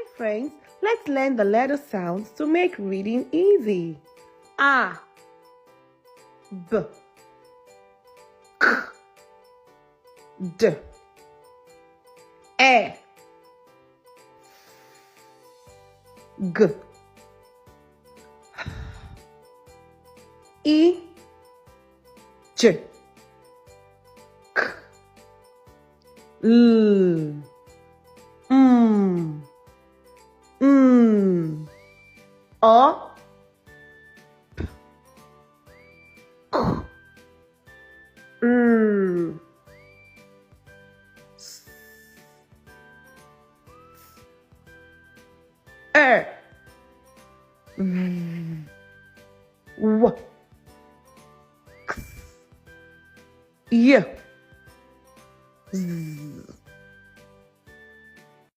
Hi friends, let's learn the letter sounds to make reading easy. A, B, K, D, E, G, I, J, K, L, M, N, O, P, Q, R, S, V, W, X, Y.